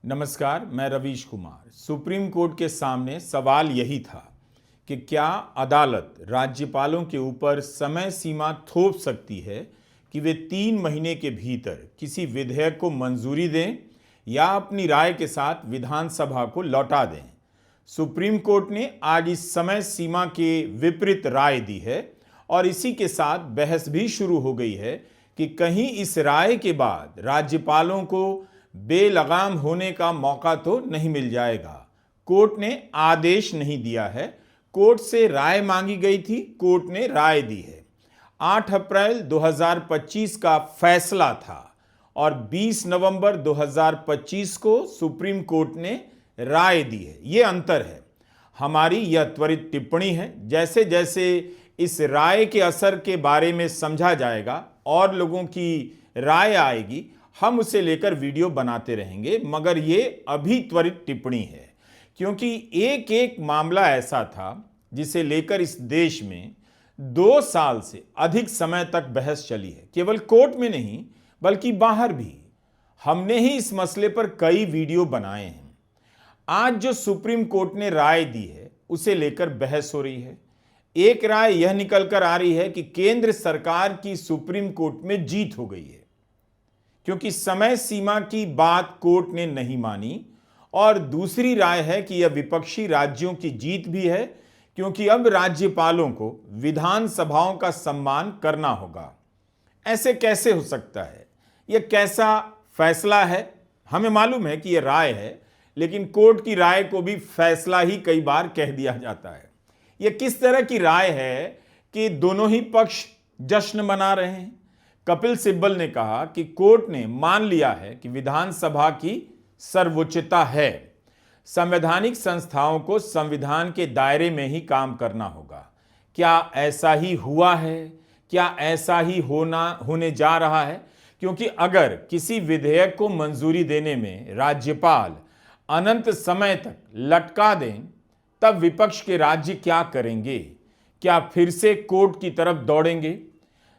नमस्कार, मैं Ravish Kumar. Supreme court के सामने सवाल यही था कि क्या अदालत राज्यपालों के ऊपर समय सीमा थोप सकती है कि वे 3 महीने के भीतर किसी विधेयक को मंजूरी दें या अपनी राय के साथ विधानसभा को लौटा दें। सुप्रीम कोर्ट ने आज इस समय सीमा के विपरीत राय दी है और इसी के साथ बहस भी शुरू हो गई है कि कहीं इस राय के बाद राज्यपालों को बेलगाम होने का मौका तो नहीं मिल जाएगा। कोर्ट ने आदेश नहीं दिया है, कोर्ट से राय मांगी गई थी, कोर्ट ने राय दी है। 8 अप्रैल 2025 का फैसला था और 20 नवंबर 2025 को सुप्रीम कोर्ट ने राय दी है। ये अंतर है। हमारी यह त्वरित टिप्पणी है। जैसे जैसे इस राय के असर के बारे में समझा जाएगा और लोगों की राय आएगी, हम उसे लेकर वीडियो बनाते रहेंगे, मगर ये अभी त्वरित टिप्पणी है क्योंकि एक एक मामला ऐसा था जिसे लेकर इस देश में 2 साल से अधिक समय तक बहस चली है। केवल कोर्ट में नहीं बल्कि बाहर भी। हमने ही इस मसले पर कई वीडियो बनाए हैं। आज जो सुप्रीम कोर्ट ने राय दी है उसे लेकर बहस हो रही है। एक राय यह निकल कर आ रही है कि केंद्र सरकार की सुप्रीम कोर्ट में जीत हो गई है क्योंकि समय सीमा की बात कोर्ट ने नहीं मानी, और दूसरी राय है कि यह विपक्षी राज्यों की जीत भी है क्योंकि अब राज्यपालों को विधानसभाओं का सम्मान करना होगा। ऐसे कैसे हो सकता है? यह कैसा फैसला है? हमें मालूम है कि यह राय है, लेकिन कोर्ट की राय को भी फैसला ही कई बार कह दिया जाता है। यह किस तरह की राय है कि दोनों ही पक्ष जश्न मना रहे हैं? कपिल सिब्बल ने कहा कि कोर्ट ने मान लिया है कि विधानसभा की सर्वोच्चता है। संवैधानिक संस्थाओं को संविधान के दायरे में ही काम करना होगा। क्या ऐसा ही हुआ है? क्या ऐसा ही होने जा रहा है? क्योंकि अगर किसी विधेयक को मंजूरी देने में राज्यपाल अनंत समय तक लटका दें, तब विपक्ष के राज्य क्या करेंगे? क्या फिर से कोर्ट की तरफ दौड़ेंगे?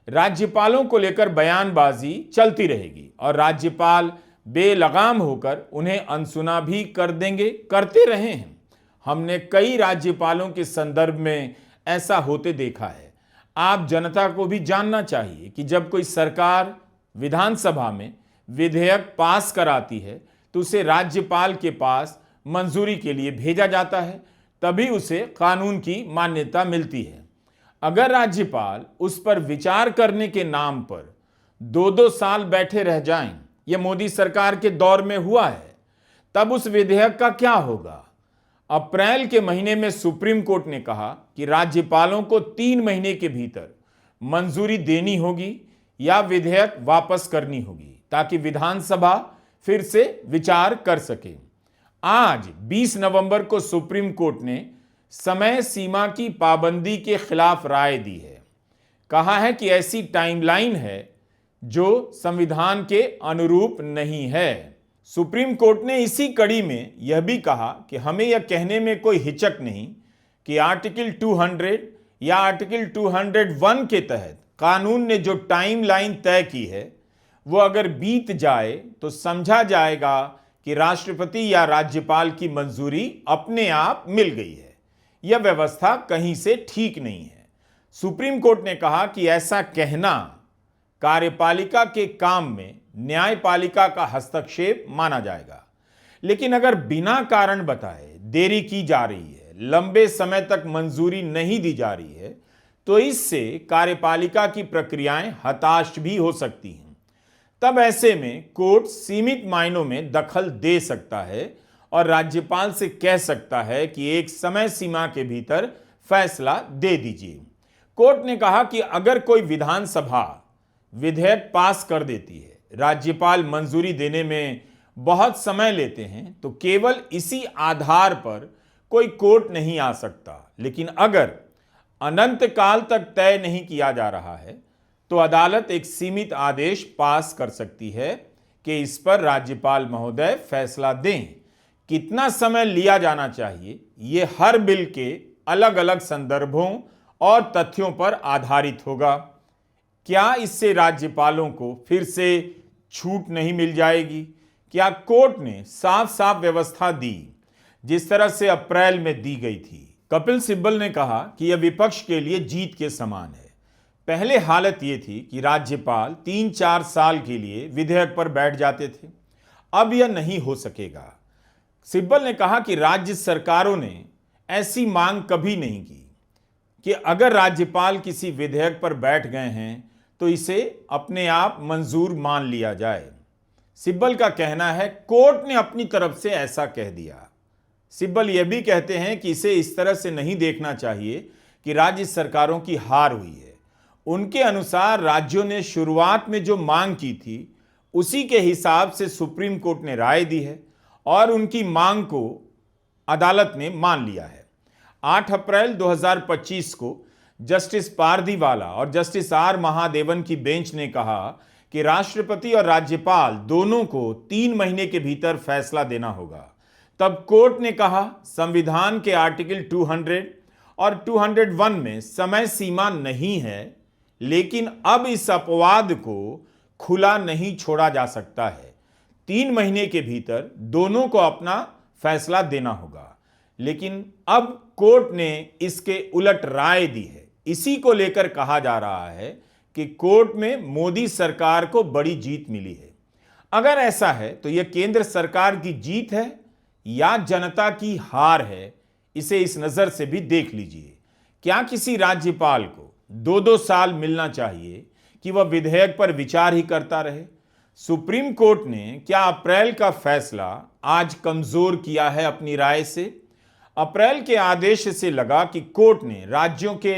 राज्यपालों को लेकर बयानबाजी चलती रहेगी और राज्यपाल बेलगाम होकर उन्हें अनसुना भी कर देंगे, करते रहे हैं। हमने कई राज्यपालों के संदर्भ में ऐसा होते देखा है। आप जनता को भी जानना चाहिए कि जब कोई सरकार विधानसभा में विधेयक पास कराती है तो उसे राज्यपाल के पास मंजूरी के लिए भेजा जाता है, तभी उसे कानून की मान्यता मिलती है। अगर राज्यपाल उस पर विचार करने के नाम पर 2-2 साल बैठे रह जाएं, यह मोदी सरकार के दौर में हुआ है, तब उस विधेयक का क्या होगा? अप्रैल के महीने में सुप्रीम कोर्ट ने कहा कि राज्यपालों को 3 महीने के भीतर मंजूरी देनी होगी या विधेयक वापस करनी होगी ताकि विधानसभा फिर से विचार कर सके। आज 20 नवंबर को सुप्रीम कोर्ट ने समय सीमा की पाबंदी के खिलाफ राय दी है। कहा है कि ऐसी टाइमलाइन है जो संविधान के अनुरूप नहीं है। सुप्रीम कोर्ट ने इसी कड़ी में यह भी कहा कि हमें यह कहने में कोई हिचक नहीं कि आर्टिकल 200 या आर्टिकल 201 के तहत कानून ने जो टाइमलाइन तय की है वो अगर बीत जाए तो समझा जाएगा कि राष्ट्रपति या राज्यपाल की मंजूरी अपने आप मिल गई है। यह व्यवस्था कहीं से ठीक नहीं है। सुप्रीम कोर्ट ने कहा कि ऐसा कहना कार्यपालिका के काम में न्यायपालिका का हस्तक्षेप माना जाएगा। लेकिन अगर बिना कारण बताए देरी की जा रही है, लंबे समय तक मंजूरी नहीं दी जा रही है, तो इससे कार्यपालिका की प्रक्रियाएं हताश भी हो सकती हैं। तब ऐसे में कोर्ट सीमित मायनों में दखल दे सकता है और राज्यपाल से कह सकता है कि एक समय सीमा के भीतर फैसला दे दीजिए। कोर्ट ने कहा कि अगर कोई विधानसभा विधेयक पास कर देती है, राज्यपाल मंजूरी देने में बहुत समय लेते हैं, तो केवल इसी आधार पर कोई कोर्ट नहीं आ सकता। लेकिन अगर अनंत काल तक तय नहीं किया जा रहा है तो अदालत एक सीमित आदेश पास कर सकती है कि इस पर राज्यपाल महोदय फैसला दें। कितना समय लिया जाना चाहिए, ये हर बिल के अलग अलग संदर्भों और तथ्यों पर आधारित होगा। क्या इससे राज्यपालों को फिर से छूट नहीं मिल जाएगी? क्या कोर्ट ने साफ साफ व्यवस्था दी जिस तरह से अप्रैल में दी गई थी? कपिल सिब्बल ने कहा कि यह विपक्ष के लिए जीत के समान है। पहले हालत यह थी कि राज्यपाल 3-4 साल के लिए विधेयक पर बैठ जाते थे, अब यह नहीं हो सकेगा। सिब्बल ने कहा कि राज्य सरकारों ने ऐसी मांग कभी नहीं की कि अगर राज्यपाल किसी विधेयक पर बैठ गए हैं तो इसे अपने आप मंजूर मान लिया जाए। सिब्बल का कहना है कोर्ट ने अपनी तरफ से ऐसा कह दिया। सिब्बल यह भी कहते हैं कि इसे इस तरह से नहीं देखना चाहिए कि राज्य सरकारों की हार हुई है। उनके अनुसार राज्यों ने शुरुआत में जो मांग की थी उसी के हिसाब से सुप्रीम कोर्ट ने राय दी है और उनकी मांग को अदालत ने मान लिया है। 8 अप्रैल 2025 को जस्टिस पारदीवाला और जस्टिस आर महादेवन की बेंच ने कहा कि राष्ट्रपति और राज्यपाल दोनों को 3 महीने के भीतर फैसला देना होगा। तब कोर्ट ने कहा संविधान के आर्टिकल 200 और 201 में समय सीमा नहीं है, लेकिन अब इस अपवाद को खुला नहीं छोड़ा जा सकता है। 3 महीने के भीतर दोनों को अपना फैसला देना होगा, लेकिन अब कोर्ट ने इसके उलट राय दी है। इसी को लेकर कहा जा रहा है कि कोर्ट में मोदी सरकार को बड़ी जीत मिली है। अगर ऐसा है तो यह केंद्र सरकार की जीत है या जनता की हार है, इसे इस नजर से भी देख लीजिए। क्या किसी राज्यपाल को 2-2 साल मिलना चाहिए कि वह विधेयक पर विचार ही करता रहे? सुप्रीम कोर्ट ने क्या अप्रैल का फैसला आज कमजोर किया है अपनी राय से? अप्रैल के आदेश से लगा कि कोर्ट ने राज्यों के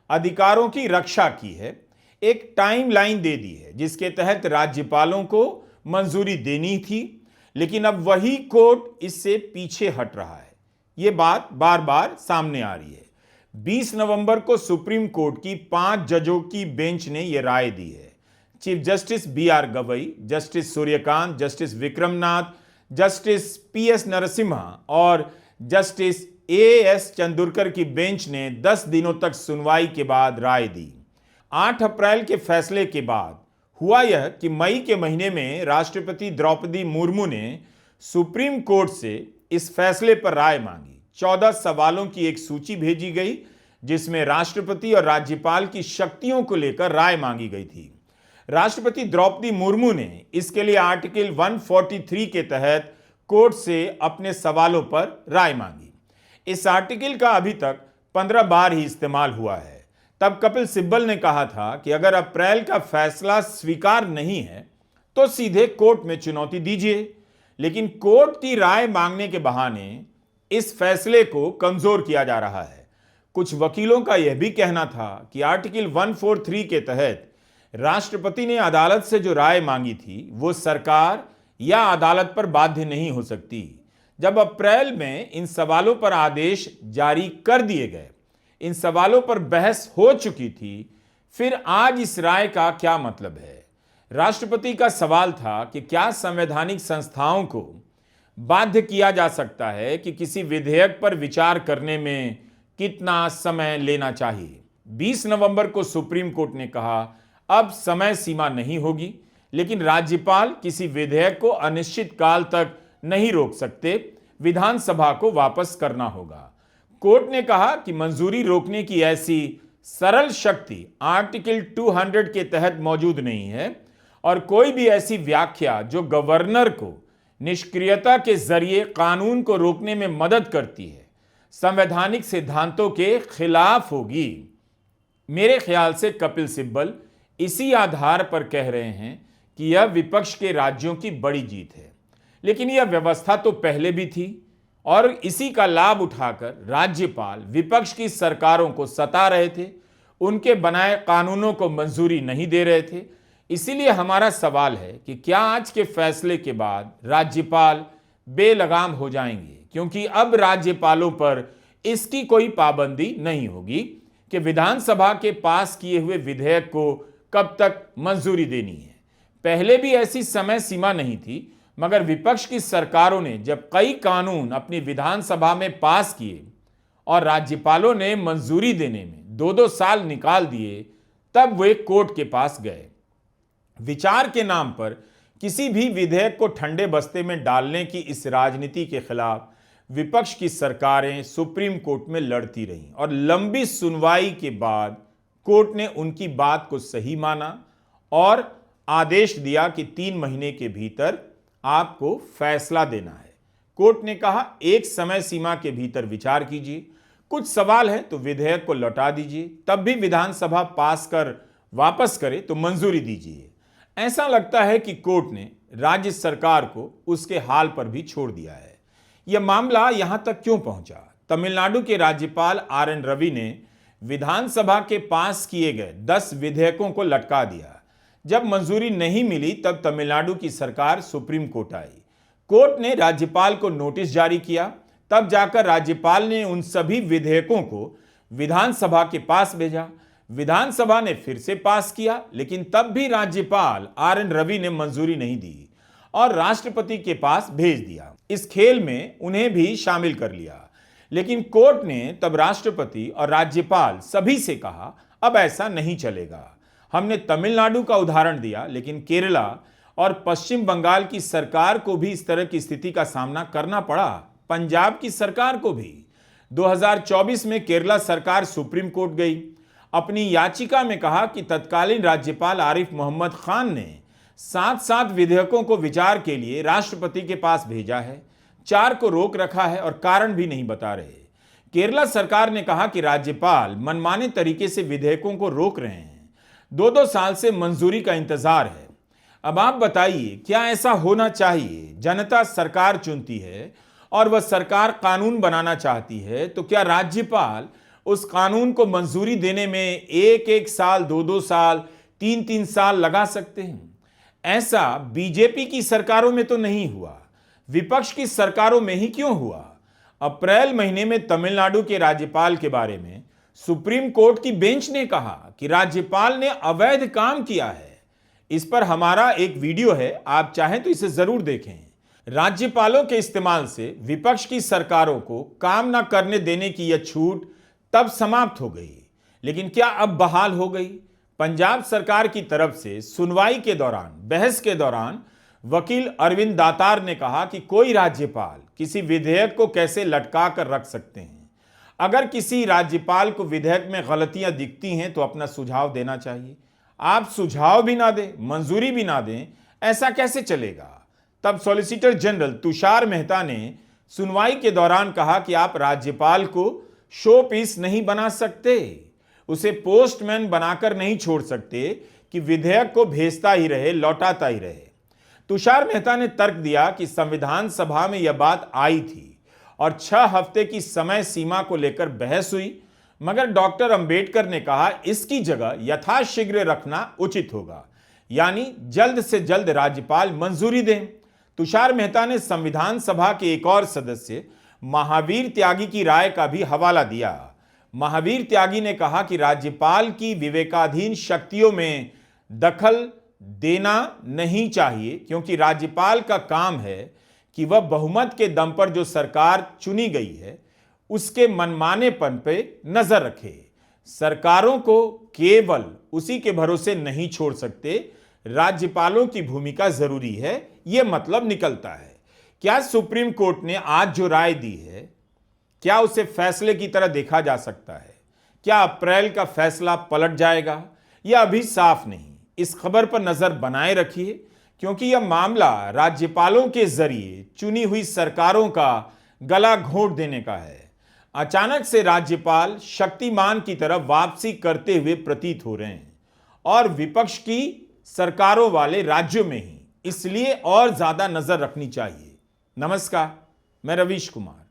अधिकारों की रक्षा की है, एक टाइमलाइन दे दी है जिसके तहत राज्यपालों को मंजूरी देनी थी, लेकिन अब वही कोर्ट इससे पीछे हट रहा है। यह बात बार बार सामने आ रही है। 20 नवंबर को सुप्रीम कोर्ट की 5 जजों की बेंच ने यह राय दी है। Chief justice BR Gavai, justice Suryakant, justice Vikram Nath, justice PS Narasimha और जस्टिस AS चंदुरकर की बेंच ने 10 दिनों तक सुनवाई के बाद राय दी। 8 अप्रैल के फैसले के बाद हुआ यह कि मई के महीने में राष्ट्रपति द्रौपदी मुर्मू ने सुप्रीम कोर्ट से इस फैसले पर राय मांगी। 14 सवालों की एक सूची भेजी गई जिसमें राष्ट्रपति और राज्यपाल की शक्तियों को लेकर राय मांगी गई थी। राष्ट्रपति द्रौपदी मुर्मू ने इसके लिए आर्टिकल 143 के तहत कोर्ट से अपने सवालों पर राय मांगी। इस आर्टिकल का अभी तक 15 बार ही इस्तेमाल हुआ है। तब कपिल सिब्बल ने कहा था कि अगर अप्रैल का फैसला स्वीकार नहीं है तो सीधे कोर्ट में चुनौती दीजिए, लेकिन कोर्ट की राय मांगने के बहाने इस फैसले को कमजोर किया जा रहा है। कुछ वकीलों का यह भी कहना था कि आर्टिकल 143 के तहत राष्ट्रपति ने अदालत से जो राय मांगी थी वो सरकार या अदालत पर बाध्य नहीं हो सकती। जब अप्रैल में इन सवालों पर आदेश जारी कर दिए गए, इन सवालों पर बहस हो चुकी थी, फिर आज इस राय का क्या मतलब है? राष्ट्रपति का सवाल था कि क्या संवैधानिक संस्थाओं को बाध्य किया जा सकता है कि किसी विधेयक पर विचार करने में कितना समय लेना चाहिए। 20 नवंबर को सुप्रीम कोर्ट ने कहा अब समय सीमा नहीं होगी, लेकिन राज्यपाल किसी विधेयक को अनिश्चित काल तक नहीं रोक सकते, विधानसभा को वापस करना होगा। कोर्ट ने कहा कि मंजूरी रोकने की ऐसी सरल शक्ति आर्टिकल 200 के तहत मौजूद नहीं है और कोई भी ऐसी व्याख्या जो गवर्नर को निष्क्रियता के जरिए कानून को रोकने में मदद करती है संवैधानिक सिद्धांतों के खिलाफ होगी। मेरे ख्याल से कपिल सिब्बल इसी आधार पर कह रहे हैं कि यह विपक्ष के राज्यों की बड़ी जीत है, लेकिन यह व्यवस्था तो पहले भी थी और इसी का लाभ उठाकर राज्यपाल विपक्ष की सरकारों को सता रहे थे, उनके बनाए कानूनों को मंजूरी नहीं दे रहे थे। इसीलिए हमारा सवाल है कि क्या आज के फैसले के बाद राज्यपाल बेलगाम हो जाएंगे, क्योंकि अब राज्यपालों पर इसकी कोई पाबंदी नहीं होगी कि विधानसभा के पास किए हुए विधेयक को कब तक मंजूरी देनी है। पहले भी ऐसी समय सीमा नहीं थी, मगर विपक्ष की सरकारों ने जब कई कानून अपनी विधानसभा में पास किए और राज्यपालों ने मंजूरी देने में 2-2 साल निकाल दिए, तब वे कोर्ट के पास गए। विचार के नाम पर किसी भी विधेयक को ठंडे बस्ते में डालने की इस राजनीति के खिलाफ विपक्ष की सरकारें सुप्रीम कोर्ट में लड़ती रहीं और लंबी सुनवाई के बाद कोर्ट ने उनकी बात को सही माना और आदेश दिया कि 3 महीने के भीतर आपको फैसला देना है। कोर्ट ने कहा एक समय सीमा के भीतर विचार कीजिए, कुछ सवाल है तो विधेयक को लौटा दीजिए, तब भी विधानसभा पास कर वापस करे तो मंजूरी दीजिए। ऐसा लगता है कि कोर्ट ने राज्य सरकार को उसके हाल पर भी छोड़ दिया है। यह मामला यहां तक क्यों पहुंचा? तमिलनाडु के राज्यपाल RN रवि ने विधानसभा के पास किए गए 10 विधेयकों को लटका दिया। जब मंजूरी नहीं मिली तब तमिलनाडु की सरकार सुप्रीम कोर्ट आई। कोर्ट ने राज्यपाल को नोटिस जारी किया, तब जाकर राज्यपाल ने उन सभी विधेयकों को विधानसभा के पास भेजा। विधानसभा ने फिर से पास किया, लेकिन तब भी राज्यपाल RN रवि ने मंजूरी नहीं दी और राष्ट्रपति के पास भेज दिया। इस खेल में उन्हें भी शामिल कर लिया, लेकिन कोर्ट ने तब राष्ट्रपति और राज्यपाल सभी से कहा अब ऐसा नहीं चलेगा। हमने तमिलनाडु का उदाहरण दिया, लेकिन केरला और पश्चिम बंगाल की सरकार को भी इस तरह की स्थिति का सामना करना पड़ा, पंजाब की सरकार को भी। 2024 में केरला सरकार सुप्रीम कोर्ट गई, अपनी याचिका में कहा कि तत्कालीन राज्यपाल आरिफ मोहम्मद खान ने 7 विधेयकों को विचार के लिए राष्ट्रपति के पास भेजा है, 4 को रोक रखा है और कारण भी नहीं बता रहे। केरला सरकार ने कहा कि राज्यपाल मनमाने तरीके से विधेयकों को रोक रहे हैं, 2-2 साल से मंजूरी का इंतजार है। अब आप बताइए, क्या ऐसा होना चाहिए? जनता सरकार चुनती है और वह सरकार कानून बनाना चाहती है, तो क्या राज्यपाल उस कानून को मंजूरी देने में 1-1 साल, 2-2 साल, 3-3 साल लगा सकते हैं? ऐसा बीजेपी की सरकारों में तो नहीं हुआ, विपक्ष की सरकारों में ही क्यों हुआ? अप्रैल महीने में तमिलनाडु के राज्यपाल के बारे में सुप्रीम कोर्ट की बेंच ने कहा कि राज्यपाल ने अवैध काम किया है। इस पर हमारा एक वीडियो है, आप चाहें तो इसे जरूर देखें। राज्यपालों के इस्तेमाल से विपक्ष की सरकारों को काम न करने देने की यह छूट तब समाप्त हो गई, लेकिन क्या अब बहाल हो गई? पंजाब सरकार की तरफ से सुनवाई के दौरान, बहस के दौरान वकील अरविंद दातार ने कहा कि कोई राज्यपाल किसी विधेयक को कैसे लटका कर रख सकते हैं। अगर किसी राज्यपाल को विधेयक में गलतियां दिखती हैं तो अपना सुझाव देना चाहिए। आप सुझाव भी ना दें, मंजूरी भी ना दें, ऐसा कैसे चलेगा? तब सॉलिसिटर जनरल तुषार मेहता ने सुनवाई के दौरान कहा कि आप राज्यपाल को शो पीस नहीं बना सकते, उसे पोस्टमैन बनाकर नहीं छोड़ सकते कि विधेयक को भेजता ही रहे, लौटाता ही रहे। तुषार मेहता ने तर्क दिया कि संविधान सभा में यह बात आई थी और 6 हफ्ते की समय सीमा को लेकर बहस हुई, मगर डॉक्टर अंबेडकर ने कहा इसकी जगह यथाशीघ्र रखना उचित होगा, यानी जल्द से जल्द राज्यपाल मंजूरी दें। तुषार मेहता ने संविधान सभा के एक और सदस्य महावीर त्यागी की राय का भी हवाला दिया। महावीर त्यागी ने कहा कि राज्यपाल की विवेकाधीन शक्तियों में दखल देना नहीं चाहिए, क्योंकि राज्यपाल का काम है कि वह बहुमत के दम पर जो सरकार चुनी गई है उसके मनमानेपन पे नजर रखे। सरकारों को केवल उसी के भरोसे नहीं छोड़ सकते, राज्यपालों की भूमिका जरूरी है, यह मतलब निकलता है। क्या सुप्रीम कोर्ट ने आज जो राय दी है, क्या उसे फैसले की तरह देखा जा सकता है? क्या अप्रैल का फैसला पलट जाएगा? यह अभी साफ नहीं। इस खबर पर नजर बनाए रखिए, क्योंकि यह मामला राज्यपालों के जरिए चुनी हुई सरकारों का गला घोंट देने का है। अचानक से राज्यपाल शक्तिमान की तरफ वापसी करते हुए प्रतीत हो रहे हैं और विपक्ष की सरकारों वाले राज्यों में ही, इसलिए और ज्यादा नजर रखनी चाहिए। नमस्कार, मैं रवीश कुमार।